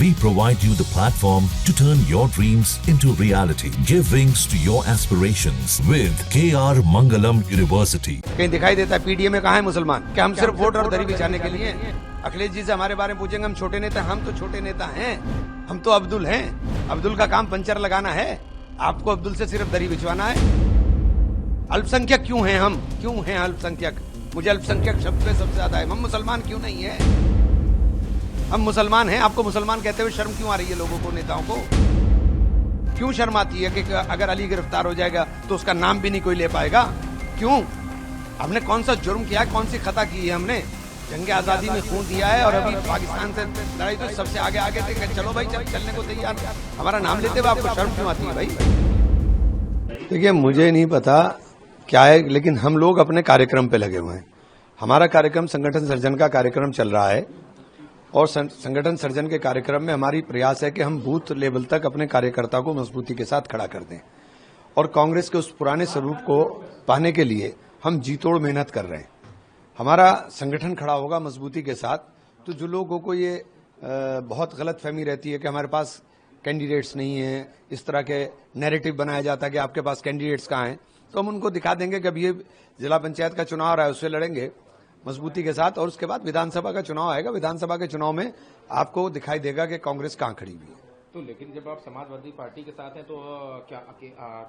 We provide you the platform to turn your dreams into reality. Give wings to your aspirations with KR Mangalam University. कहीं दिखाई देता है PDA में कहाँ है मुसलमान? क्या हम सिर्फ वोट और दरी बिछाने के लिए? अखिलेश जी से हमारे बारे में पूछेंगे, हम छोटे नेता, हम तो छोटे नेता हैं, हम तो अब्दुल हैं। अब्दुल का काम पंचर लगाना है, आपको अब्दुल से सिर्फ दरी बिछवाना है। अल्पसंख्यक क्यों हैं हम? क्यों हैं अल्पसंख्यक? मुझे अल्पसंख्यक शब्द पे सबसे ज्यादा है। हम मुसलमान क्यों नहीं है? हम मुसलमान हैं, आपको मुसलमान कहते हुए शर्म क्यों आ रही है लोगों को, नेताओं को? क्यों शर्म आती है कि अगर अली गिरफ्तार हो जाएगा तो उसका नाम भी नहीं कोई ले पाएगा? क्यों? हमने कौन सा जुर्म किया, कौन सी खता की है? हमने जंग आजादी में खून दिया है और अभी पाकिस्तान से लड़ाई तो सबसे आगे आगे थे, चलो भाई चलने को तैयार। हमारा नाम लेते हुए आपको शर्म क्यों आती है भाई? देखिए, मुझे नहीं पता क्या है, लेकिन हम लोग अपने कार्यक्रम पे लगे हुए हैं। हमारा कार्यक्रम संगठन सर्जन का कार्यक्रम चल रहा है और संगठन सर्जन के कार्यक्रम में हमारी प्रयास है कि हम बूथ लेवल तक अपने कार्यकर्ता को मजबूती के साथ खड़ा कर दें और कांग्रेस के उस पुराने स्वरूप को पाने के लिए हम जी तोड़ मेहनत कर रहे हैं। हमारा संगठन खड़ा होगा मजबूती के साथ, तो जो लोगों को ये बहुत गलत फहमी रहती है कि हमारे पास कैंडिडेट्स नहीं है, इस तरह के नैरेटिव बनाया जाता है कि आपके पास कैंडिडेट्स कहाँ हैं, तो हम उनको दिखा देंगे कि अब ये जिला पंचायत का चुनाव रहा है, उससे लड़ेंगे मजबूती के साथ और उसके बाद विधानसभा का चुनाव आएगा। विधानसभा के चुनाव में आपको दिखाई देगा कि कांग्रेस कहाँ खड़ी हुई है। तो लेकिन जब आप समाजवादी पार्टी के साथ हैं तो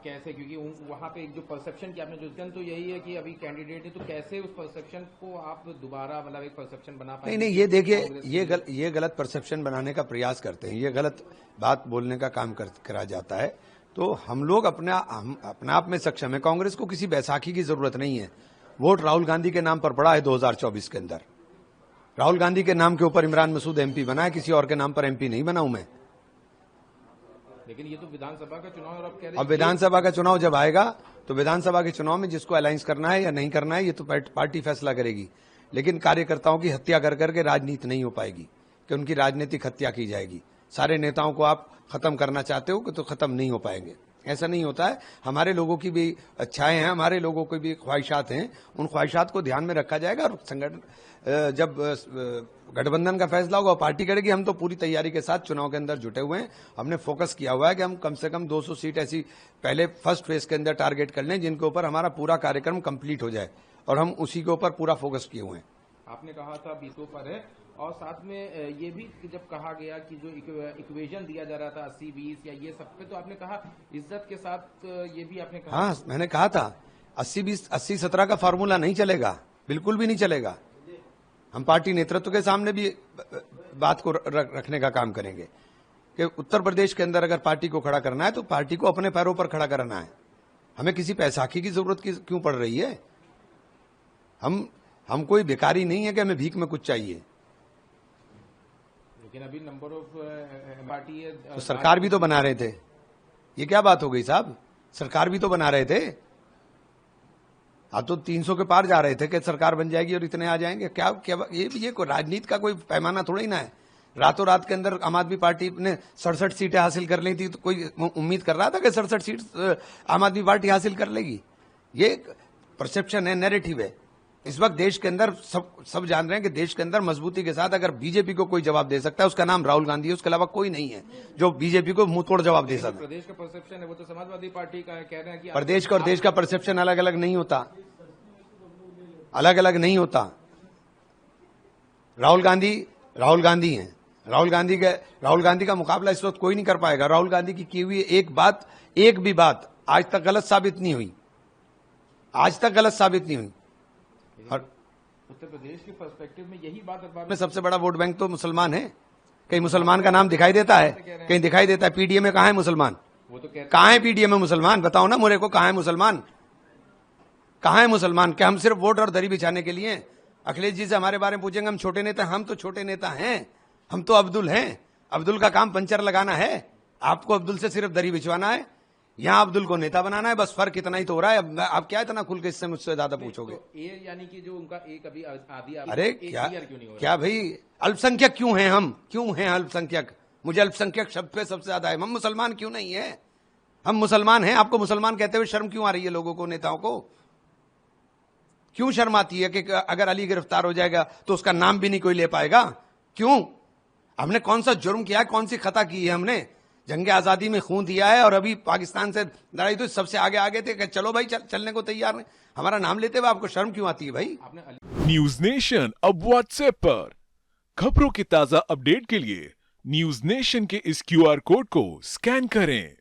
कैसे, क्योंकि वहां पे एक जो परसेप्शन की आपने जो तो यही है कि अभी कैंडिडेट है, तो कैसे उस परसेप्शन को आप दोबारा मतलब एक परसेप्शन बना पाएंगे? नहीं, ये देखिए, ये गलत परसेप्शन बनाने का प्रयास करते हैं, ये गलत बात बोलने का काम करा जाता है। तो हम लोग अपने आप में सक्षम है। कांग्रेस को किसी बैसाखी की जरूरत नहीं है। वोट राहुल गांधी के नाम पर पड़ा है 2024 के अंदर। राहुल गांधी के नाम के ऊपर इमरान मसूद एमपी बना है, किसी और के नाम पर एमपी नहीं बना हूं मैं। लेकिन ये तो विधानसभा का चुनाव और आप कह रहे हैं, अब विधानसभा का चुनाव जब आएगा तो विधानसभा के चुनाव में जिसको अलायंस करना है या नहीं करना है ये तो पार्टी फैसला करेगी। लेकिन कार्यकर्ताओं की हत्या कर करके राजनीति नहीं हो पाएगी कि उनकी राजनीतिक हत्या की जाएगी। सारे नेताओं को आप खत्म करना चाहते हो कि तो खत्म नहीं हो पाएंगे, ऐसा नहीं होता है। हमारे लोगों की भी अच्छाएं हैं, हमारे लोगों की भी ख्वाहिशात हैं, उन ख्वाहिशात को ध्यान में रखा जाएगा और संगठन जब गठबंधन का फैसला होगा पार्टी करेगी। हम तो पूरी तैयारी के साथ चुनाव के अंदर जुटे हुए हैं। हमने फोकस किया हुआ है कि हम कम से कम 200 सीट ऐसी पहले फर्स्ट फेज के अंदर टारगेट कर लें जिनके ऊपर हमारा पूरा कार्यक्रम कंप्लीट हो जाए और हम उसी के ऊपर पूरा फोकस किए हुए हैं। आपने कहा था 20 पर है और साथ में ये भी जब कहा गया कि जो इक्वेशन दिया जा रहा था 80-20 या ये सब पे, तो आपने कहा इज्जत के साथ ये भी आपने कहा। हाँ, मैंने कहा था 80-20 80-17 का फार्मूला नहीं चलेगा, बिल्कुल भी नहीं चलेगा। हम पार्टी नेतृत्व के सामने भी बात को रखने का काम करेंगे कि उत्तर प्रदेश के अंदर अगर पार्टी को खड़ा करना है तो पार्टी को अपने पैरों पर खड़ा करना है। हमें किसी बैसाखी की जरूरत क्यों पड़ रही है? हम कोई भिखारी नहीं है कि हमें भीख में कुछ चाहिए। लेकिन अभी नंबर ऑफ पार्टी है तो सरकार भी तो बना रहे थे। ये क्या बात हो गई साहब? सरकार भी तो बना रहे थे। आप तो 300 के पार जा रहे थे कि सरकार बन जाएगी और इतने आ जाएंगे। क्या ये कोई राजनीति का कोई पैमाना थोड़ा ही ना है। रातों रात के अंदर आम आदमी पार्टी ने 67 सीटें हासिल कर ली थी, तो कोई उम्मीद कर रहा था कि 67 सीट आम आदमी पार्टी हासिल कर लेगी? ये परसेप्शन है, नैरेटिव है। इस वक्त देश के अंदर सब जान रहे हैं कि देश के अंदर मजबूती के साथ अगर बीजेपी को कोई जवाब दे सकता है उसका नाम राहुल गांधी है, उसके अलावा कोई नहीं है जो बीजेपी को मुंह तोड़ जवाब दे सकता है। प्रदेश का परसेप्शन है वो तो समाजवादी पार्टी का है, कह रहे हैं कि प्रदेश का और देश का परसेप्शन अलग अलग नहीं होता, अलग अलग नहीं होता। राहुल गांधी हैं। राहुल गांधी का मुकाबला इस वक्त कोई नहीं कर पाएगा। राहुल गांधी की हुई एक भी बात आज तक गलत साबित नहीं हुई, आज तक गलत साबित नहीं हुई। और उत्तर प्रदेश के पर्सपेक्टिव में यही बात में सबसे बड़ा वोट बैंक तो मुसलमान है। कहीं मुसलमान का नाम दिखाई देता है? कहीं दिखाई देता है? पीडीए में कहाँ है मुसलमान? वो तो कहाँ है पीडीए में मुसलमान? बताओ ना मुझे को, कहाँ है मुसलमान? कहाँ है मुसलमान? क्या हम सिर्फ वोट और दरी बिछाने के लिए? अखिलेश जी से हमारे बारे में पूछेंगे, हम छोटे नेता, हम तो छोटे नेता हैं, हम तो अब्दुल हैं। अब्दुल का काम पंचर लगाना है, आपको अब्दुल से सिर्फ दरी बिछवाना है। यहाँ अब्दुल को नेता बनाना है, बस फर्क इतना ही तो हो रहा है। आप क्या इतना खुल के इससे मुझसे ज्यादा पूछोगे? तो यानी कि जो उनका एक अभी आदि अरे क्या भाई, अल्पसंख्यक क्यों हैं हम? क्यों हैं अल्पसंख्यक? मुझे अल्पसंख्यक शब्द पे सबसे ज्यादा है। हम मुसलमान क्यों नहीं है? हम मुसलमान हैं, आपको मुसलमान कहते हुए शर्म क्यों आ रही है लोगों को, नेताओं को? क्यों शर्म आती है कि अगर अली गिरफ्तार हो जाएगा तो उसका नाम भी नहीं कोई ले पाएगा? क्यों? हमने कौन सा जुर्म किया है, कौन सी खता की है? हमने जंग आजादी में खून दिया है और अभी पाकिस्तान से लड़ाई तो सबसे आगे आगे थे कि चलो भाई चलने को तैयार नहीं। हमारा नाम लेते हुए आपको शर्म क्यों आती है भाई? न्यूज नेशन अब व्हाट्सएप पर खबरों के ताजा अपडेट के लिए न्यूज नेशन के इस QR कोड को स्कैन करें।